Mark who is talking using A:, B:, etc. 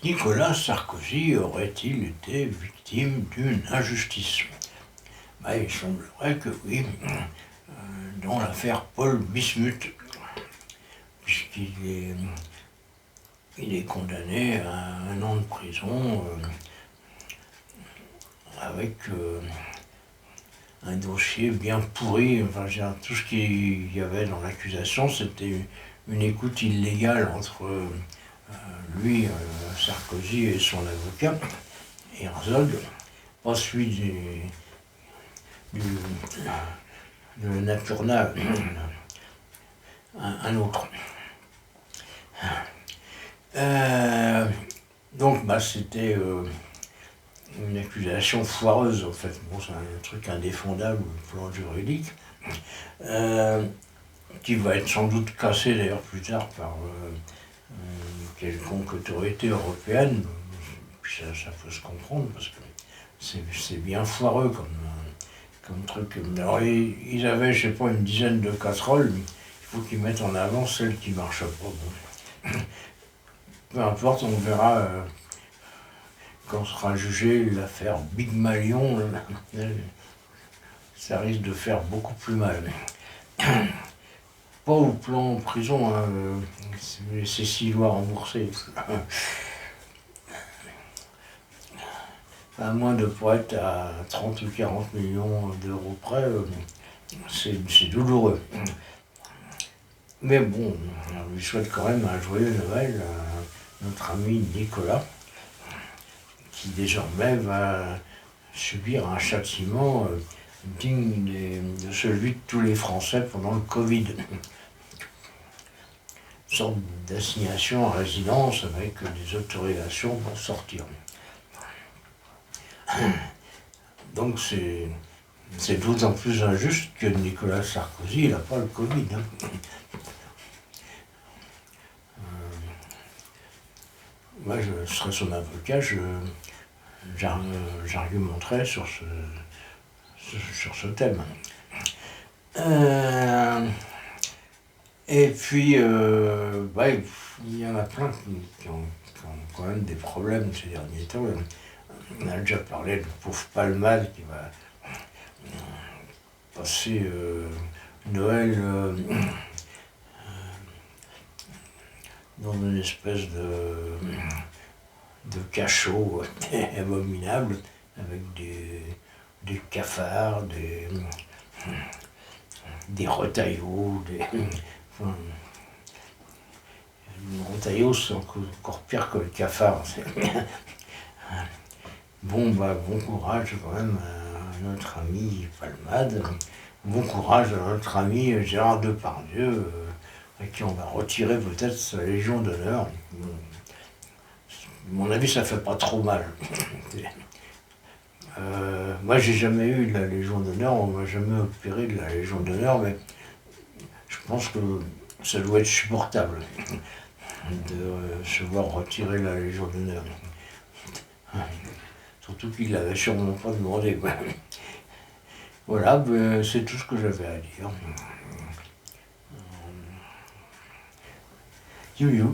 A: Nicolas Sarkozy aurait-il été victime d'une injustice? Il semblerait que oui, dans l'affaire Paul Bismuth, puisqu'il est condamné à 1 an de prison avec un dossier bien pourri. Enfin, tout ce qu'il y avait dans l'accusation, c'était une écoute illégale entre lui, Sarkozy, et son avocat, Herzog, pas celui de Napurna, un autre. Donc c'était une accusation foireuse en fait. Bon, c'est un truc indéfendable au plan juridique, qui va être sans doute cassé d'ailleurs plus tard par quelconque autorité européenne. Puis ça peut se comprendre parce que c'est bien foireux comme truc. Alors ils avaient, je sais pas, une dizaine de casseroles, mais il faut qu'ils mettent en avant celles qui marchent pas. Bon. Peu importe, on verra quand sera jugée l'affaire Big Malion, ça risque de faire beaucoup plus mal. Pas au plan prison, hein, c'est 6 lois remboursées. À moins de ne pas être à 30 ou 40 millions d'euros près, c'est douloureux. Mais bon, on lui souhaite quand même un joyeux Noël à notre ami Nicolas, qui désormais va subir un châtiment digne de celui de tous les Français pendant le Covid. Une sorte d'assignation à résidence avec des autorisations pour sortir. Donc c'est d'autant plus injuste que Nicolas Sarkozy n'a pas le Covid. Moi, je serais son avocat, j'argumenterais sur ce thème. Et puis, il y en a plein qui ont quand même des problèmes ces derniers temps. On a déjà parlé du pauvre Palmade qui va passer Noël dans une espèce de cachot abominable avec des cafards, des retaillots, les retaillots c'est encore pire que le cafard. Bon courage quand même à notre ami Palmade, bon courage à notre ami Gérard Depardieu, à qui on va retirer peut-être sa Légion d'honneur. À mon avis, ça fait pas trop mal. Moi, j'ai jamais eu de la Légion d'honneur, on m'a jamais opéré de la Légion d'honneur, mais je pense que ça doit être supportable de se voir retirer la Légion d'honneur. Surtout qu'il l'avait sûrement pas demandé. Voilà, c'est tout ce que j'avais à dire. You.